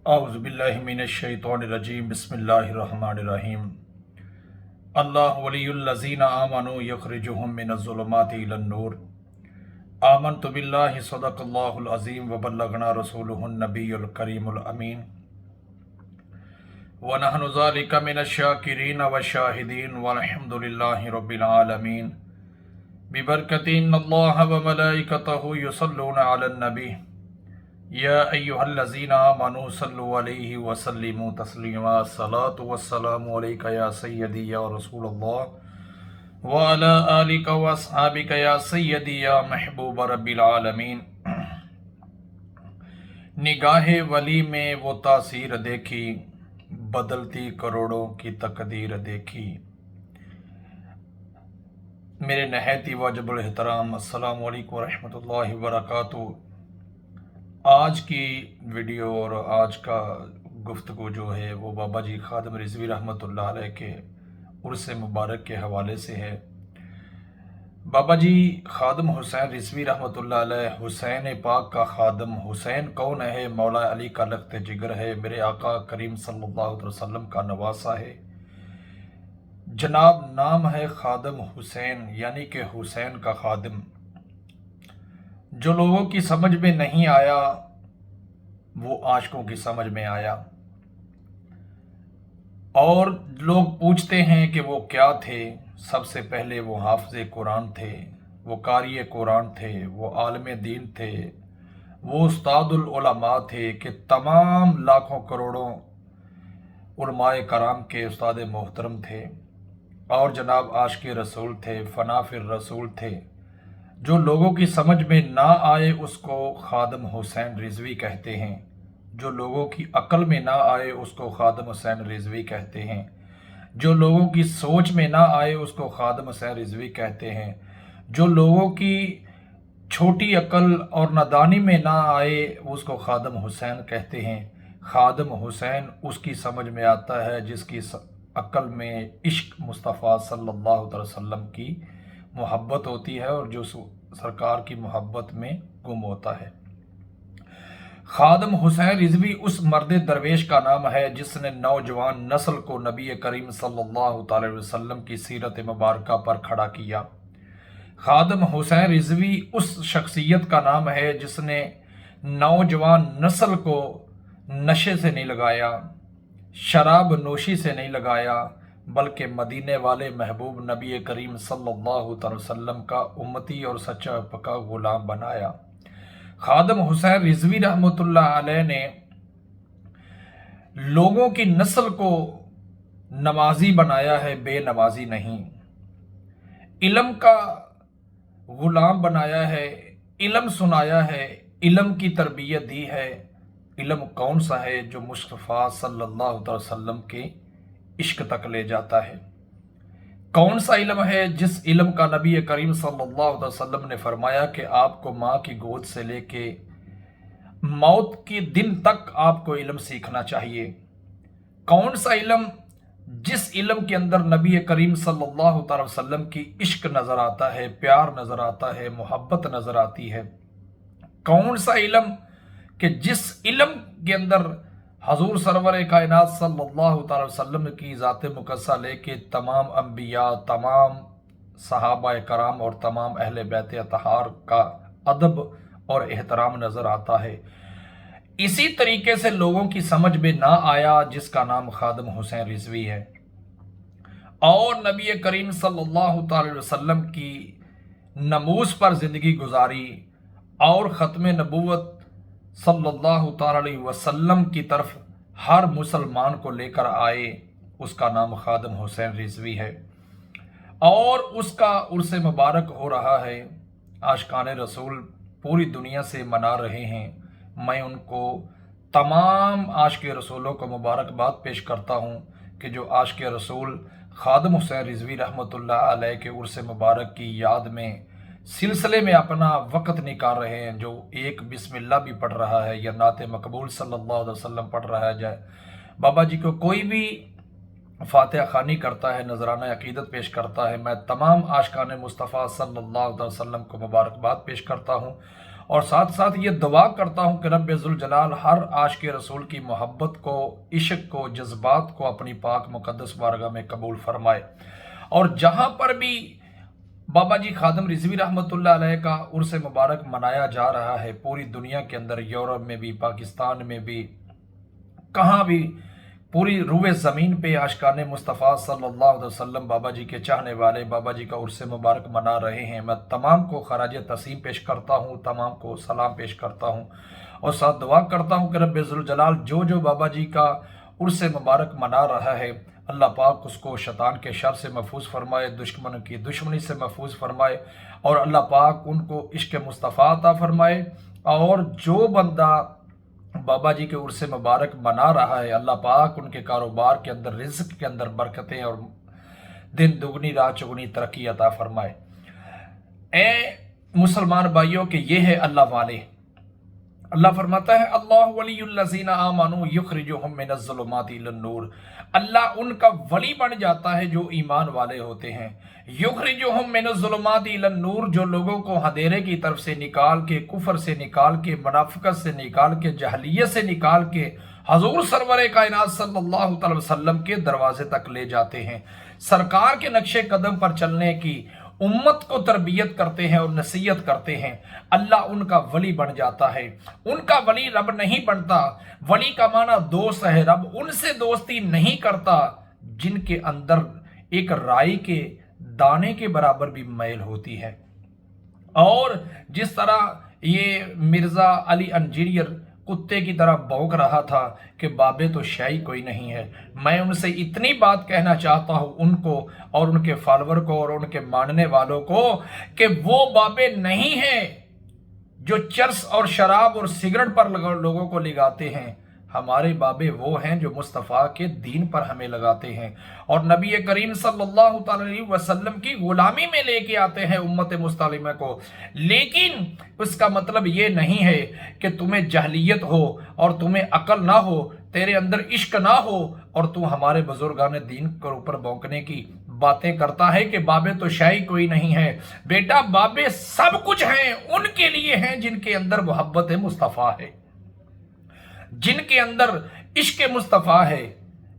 اعوذ باللہ من الشیطان الرجیم بسم اللہ الرحمن الرحیم اللہ ولی الذین آمنوا یخرجہم من الظلمات الی النور آمنت باللہ صدق اللہ العظیم وبلغنا رسولہ النبی الکریم الامین ونحن ذالک من الشاکرین والشاہدین والحمد للہ رب العالمین ببرکت ان اللہ وملائکتہ یصلون علی النبی یا ایہا الذین آمنوا صلوا علیہ وسلموا تسلیما الصلاة والسلام علیکہ یا سیدی یا رسول اللہ وعلی آلک واصحابک یا سیدی یا محبوب رب العالمین۔ نگاہ ولی میں وہ تاثیر دیکھی، بدلتی کروڑوں کی تقدیر دیکھی۔ میرے نہایت واجب الاحترام السلام علیکم ورحمۃ اللہ وبرکاتہ۔ آج کی ویڈیو اور آج کا گفتگو جو ہے وہ بابا جی خادم رضوی رحمۃ اللہ علیہ کے عرس مبارک کے حوالے سے ہے۔ بابا جی خادم حسین رضوی رحمۃ اللہ علیہ حسین پاک کا خادم، حسین کون ہے؟ مولا علی کا لخت جگر ہے، میرے آقا کریم صلی اللہ علیہ وسلم کا نواسہ ہے۔ جناب نام ہے خادم حسین، یعنی کہ حسین کا خادم۔ جو لوگوں کی سمجھ میں نہیں آیا وہ عاشقوں کی سمجھ میں آیا، اور لوگ پوچھتے ہیں کہ وہ کیا تھے۔ سب سے پہلے وہ حافظ قرآن تھے، وہ قاری قرآن تھے، وہ عالم دین تھے، وہ استاد العلماء تھے کہ تمام لاکھوں کروڑوں علماء کرام کے استاد محترم تھے، اور جناب عاشق رسول تھے، فنا فی الرسول تھے۔ جو لوگوں کی سمجھ میں نہ آئے اس کو خادم حسین رضوی کہتے ہیں، جو لوگوں کی عقل میں نہ آئے اس کو خادم حسین رضوی کہتے ہیں، جو لوگوں کی سوچ میں نہ آئے اس کو خادم حسین رضوی کہتے ہیں، جو لوگوں کی چھوٹی عقل اور نادانی میں نہ آئے اس کو خادم حسین کہتے ہیں۔ خادم حسین اس کی سمجھ میں آتا ہے جس کی عقل میں عشق مصطفیٰ صلی اللہ علیہ وسلم کی محبت ہوتی ہے، اور جو سرکار کی محبت میں گم ہوتا ہے۔ خادم حسین رضوی اس مرد درویش کا نام ہے جس نے نوجوان نسل کو نبی کریم صلی اللہ تعالی وسلم کی سیرت مبارکہ پر کھڑا کیا۔ خادم حسین رضوی اس شخصیت کا نام ہے جس نے نوجوان نسل کو نشے سے نہیں لگایا، شراب نوشی سے نہیں لگایا، بلکہ مدینے والے محبوب نبی کریم صلی اللہ علیہ وسلم کا امتی اور سچا پکا غلام بنایا۔ خادم حسین رضوی رحمۃ اللہ علیہ نے لوگوں کی نسل کو نمازی بنایا ہے، بے نمازی نہیں۔ علم کا غلام بنایا ہے، علم سنایا ہے، علم کی تربیت دی ہے۔ علم کون سا ہے؟ جو مصطفیٰ صلی اللہ علیہ وسلم کے عشق تک لے جاتا ہے۔ کون سا علم ہے؟ جس علم کا نبی کریم صلی اللہ علیہ وسلم نے فرمایا کہ آپ کو ماں کی گود سے لے کے موت کے دن تک آپ کو علم سیکھنا چاہیے۔ کون سا علم؟ جس علم کے اندر نبی کریم صلی اللہ علیہ وسلم کی عشق نظر آتا ہے، پیار نظر آتا ہے، محبت نظر آتی ہے۔ کون سا علم کہ جس علم کے اندر حضور سرور کائنات صلی اللہ تعالی وسلم کی ذات مقدسہ لے کے تمام انبیاء، تمام صحابہ کرام اور تمام اہل بیت اطہار کا ادب اور احترام نظر آتا ہے۔ اسی طریقے سے لوگوں کی سمجھ میں نہ آیا جس کا نام خادم حسین رضوی ہے، اور نبی کریم صلی اللہ تعالی وسلم کی نموز پر زندگی گزاری اور ختم نبوت صلی اللہ تعالی علیہ وسلم کی طرف ہر مسلمان کو لے کر آئے، اس کا نام خادم حسین رضوی ہے، اور اس کا عرس مبارک ہو رہا ہے۔ عاشقان رسول پوری دنیا سے منا رہے ہیں۔ میں ان کو تمام عاشق رسولوں کو مبارکباد پیش کرتا ہوں کہ جو عاشق رسول خادم حسین رضوی رحمۃ اللہ علیہ کے عرس مبارک کی یاد میں سلسلے میں اپنا وقت نکال رہے ہیں، جو ایک بسم اللہ بھی پڑھ رہا ہے یا نعت مقبول صلی اللہ علیہ وسلم پڑھ رہا ہے، جائے بابا جی کو کوئی بھی فاتحہ خوانی کرتا ہے، نذرانہ عقیدت پیش کرتا ہے، میں تمام عاشقان مصطفیٰ صلی اللہ علیہ وسلم کو مبارکباد پیش کرتا ہوں، اور ساتھ ساتھ یہ دعا کرتا ہوں کہ رب ذوالجلال ہر عاشق رسول کی محبت کو، عشق کو، جذبات کو اپنی پاک مقدس بارگاہ میں قبول فرمائے۔ اور جہاں پر بھی بابا جی خادم رضوی رحمۃ اللہ علیہ کا عرس مبارک منایا جا رہا ہے، پوری دنیا کے اندر، یورپ میں بھی، پاکستان میں بھی، کہاں بھی، پوری روئے زمین پہ عاشقان مصطفیٰ صلی اللہ علیہ وسلم بابا جی کے چاہنے والے بابا جی کا عرس مبارک منا رہے ہیں۔ میں تمام کو خراج تسلیم پیش کرتا ہوں، تمام کو سلام پیش کرتا ہوں، اور ساتھ دعا کرتا ہوں کہ رب ذوالجلال جو بابا جی کا عرس مبارک منا رہا ہے، اللہ پاک اس کو شیطان کے شر سے محفوظ فرمائے، دشمن کی دشمنی سے محفوظ فرمائے، اور اللہ پاک ان کو عشق مصطفیٰ عطا فرمائے۔ اور جو بندہ بابا جی کے عرس مبارک منا رہا ہے، اللہ پاک ان کے کاروبار کے اندر، رزق کے اندر برکتیں اور دن دگنی رات چگنی ترقی عطا فرمائے۔ اے مسلمان بھائیوں کہ یہ ہے اللہ والے۔ اللہ فرماتا ہے اللہ ولی الذین آمنوا یخرجہم من الظلمات الی النور، اللہ ان کا ولی بن جاتا ہے جو ایمان والے ہوتے ہیں۔ یخرجہم من الظلمات الی النور، جو لوگوں کو اندھیرے کی طرف سے نکال کے، کفر سے نکال کے، منافقت سے نکال کے، جہلیت سے نکال کے حضور سرور کائنات صلی اللہ علیہ وسلم کے دروازے تک لے جاتے ہیں۔ سرکار کے نقش قدم پر چلنے کی امت کو تربیت کرتے ہیں اور نصیحت کرتے ہیں۔ اللہ ان کا ولی بن جاتا ہے۔ ان کا ولی رب نہیں بنتا۔ ولی کا معنی دوست ہے۔ رب ان سے دوستی نہیں کرتا جن کے اندر ایک رائی کے دانے کے برابر بھی میل ہوتی ہے۔ اور جس طرح یہ مرزا علی انجینئر کتے کی طرح بھونک رہا تھا کہ بابے تو شاہی کوئی نہیں ہے، میں ان سے اتنی بات کہنا چاہتا ہوں، ان کو اور ان کے فالوور کو اور ان کے ماننے والوں کو، کہ وہ بابے نہیں ہیں جو چرس اور شراب اور سگریٹ پر لوگوں کو لگاتے ہیں۔ ہمارے بابے وہ ہیں جو مصطفیٰ کے دین پر ہمیں لگاتے ہیں اور نبی کریم صلی اللہ علیہ وسلم کی غلامی میں لے کے آتے ہیں امت مسلمہ کو۔ لیکن اس کا مطلب یہ نہیں ہے کہ تمہیں جہلیت ہو اور تمہیں عقل نہ ہو، تیرے اندر عشق نہ ہو، اور تو ہمارے بزرگان دین کے اوپر بونکنے کی باتیں کرتا ہے کہ بابے تو شاہی کوئی نہیں ہے۔ بیٹا بابے سب کچھ ہیں، ان کے لیے ہیں جن کے اندر محبت مصطفیٰ ہے، جن کے اندر عشق مصطفیٰ ہے۔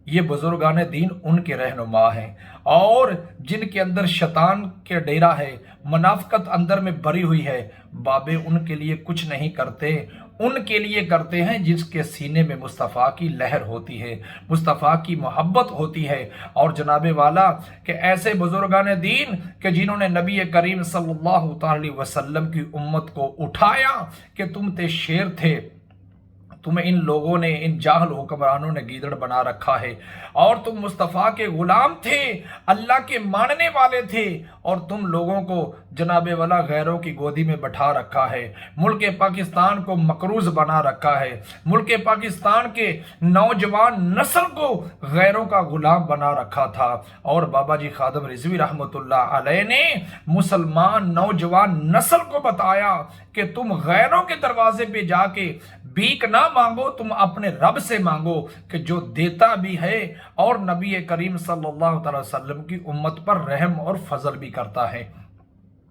یہ بزرگان دین ان کے رہنما ہیں، اور جن کے اندر شیطان کے ڈیرہ ہے، منافقت اندر میں بھری ہوئی ہے، بابے ان کے لیے کچھ نہیں کرتے، ان کے لیے کرتے ہیں جس کے سینے میں مصطفیٰ کی لہر ہوتی ہے، مصطفیٰ کی محبت ہوتی ہے۔ اور جناب والا کہ ایسے بزرگان دین کہ جنہوں نے نبی کریم صلی اللہ علیہ وسلم کی امت کو اٹھایا کہ تم تے شیر تھے، تمہیں ان لوگوں نے، ان جاہل حکمرانوں نے گیدڑ بنا رکھا ہے، اور تم مصطفیٰ کے غلام تھے، اللہ کے ماننے والے تھے، اور تم لوگوں کو جناب والا غیروں کی گودی میں بٹھا رکھا ہے، ملک پاکستان کو مقروض بنا رکھا ہے، ملک پاکستان کے نوجوان نسل کو غیروں کا غلام بنا رکھا تھا۔ اور بابا جی خادم رضوی رحمۃ اللہ علیہ نے مسلمان نوجوان نسل کو بتایا کہ تم غیروں کے دروازے پہ جا کے بھیک نہ مانگو، تم اپنے رب سے مانگو کہ جو دیتا بھی ہے اور نبی کریم صلی اللہ علیہ وسلم کی امت پر رحم اور فضل بھی کرتا ہے۔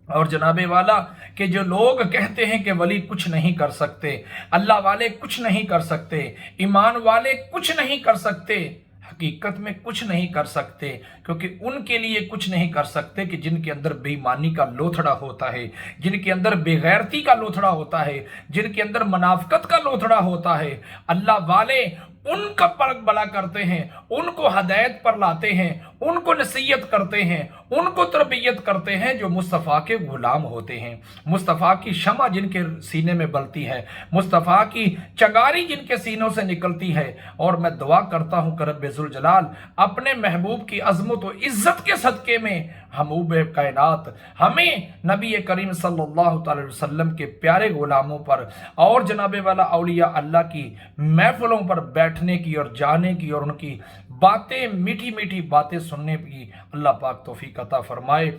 اور جناب والا کہ جو لوگ کہتے ہیں کہ ولی کچھ نہیں کر سکتے، اللہ والے کچھ نہیں کر سکتے، ایمان والے کچھ نہیں کر سکتے، حقیقت میں کچھ نہیں کر سکتے، کیونکہ ان کے لیے کچھ نہیں کر سکتے کہ جن کے اندر بے ایمانی کا لوتھڑا ہوتا ہے، جن کے اندر بے غیرتی کا لوتھڑا ہوتا ہے، جن کے اندر منافقت کا لوتھڑا ہوتا ہے۔ اللہ والے ان کا پرک بلا کرتے ہیں، ان کو ہدایت پر لاتے ہیں، ان کو نصیحت کرتے ہیں، ان کو تربیت کرتے ہیں جو مصطفیٰ کے غلام ہوتے ہیں، مصطفیٰ کی شمع جن کے سینے میں بلتی ہے، مصطفیٰ کی چنگاری جن کے سینوں سے نکلتی ہے۔ اور میں دعا کرتا ہوں کہ رب ذوالجلال اپنے محبوب کی عظمت و عزت کے صدقے میں محبوب کائنات ہمیں نبی کریم صلی اللہ علیہ وسلم کے پیارے غلاموں پر اور جناب والا اولیاء اللہ کی محفلوں پر بیٹھنے کی اور جانے کی اور ان کی باتیں، میٹھی میٹھی باتیں سننے کی اللہ پاک توفیق عطا فرمائے۔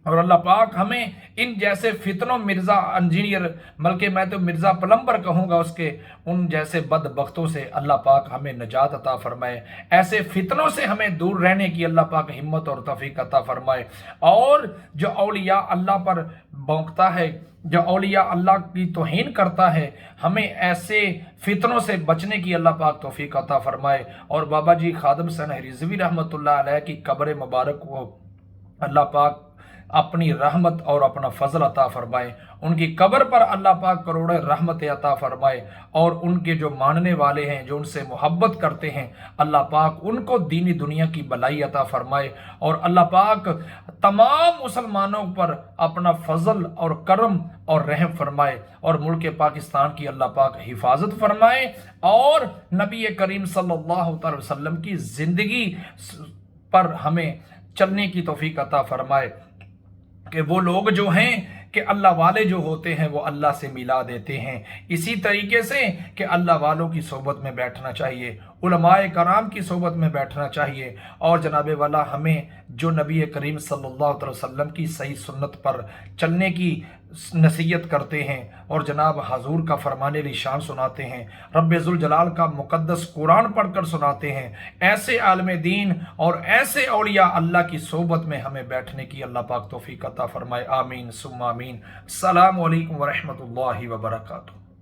اور اللہ پاک ہمیں ان جیسے فتنوں، مرزا انجینئر بلکہ میں تو مرزا پلمبر کہوں گا اس کے، ان جیسے بدبختوں سے اللہ پاک ہمیں نجات عطا فرمائے، ایسے فتنوں سے ہمیں دور رہنے کی اللہ پاک ہمت اور توفیق عطا فرمائے، اور جو اولیاء اللہ پر بھونکتا ہے، جو اولیاء اللہ کی توہین کرتا ہے، ہمیں ایسے فتنوں سے بچنے کی اللہ پاک توفیق عطا فرمائے، اور بابا جی خادم سنہ رضوی رحمۃ اللہ علیہ کی قبر مبارک کو اللہ پاک اپنی رحمت اور اپنا فضل عطا فرمائے، ان کی قبر پر اللہ پاک کروڑ رحمت عطا فرمائے، اور ان کے جو ماننے والے ہیں، جو ان سے محبت کرتے ہیں، اللہ پاک ان کو دینی دنیا کی بلائی عطا فرمائے، اور اللہ پاک تمام مسلمانوں پر اپنا فضل اور کرم اور رحم فرمائے، اور ملک پاکستان کی اللہ پاک حفاظت فرمائے، اور نبی کریم صلی اللہ تعالی وسلم کی زندگی پر ہمیں چلنے کی توفیق عطا فرمائے، کہ وہ لوگ جو ہیں کہ اللہ والے جو ہوتے ہیں وہ اللہ سے ملا دیتے ہیں، اسی طریقے سے کہ اللہ والوں کی صحبت میں بیٹھنا چاہیے، علماء کرام کی صحبت میں بیٹھنا چاہیے، اور جناب والا ہمیں جو نبی کریم صلی اللہ علیہ وسلم کی صحیح سنت پر چلنے کی نصیحت کرتے ہیں، اور جناب حضور کا فرمان شان سناتے ہیں، رب ذوالجلال کا مقدس قرآن پڑھ کر سناتے ہیں، ایسے عالم دین اور ایسے اولیاء اللہ کی صحبت میں ہمیں بیٹھنے کی اللہ پاک توفیق عطا فرمائے، آمین ثم آمین۔ السلام علیکم ورحمۃ اللہ وبرکاتہ۔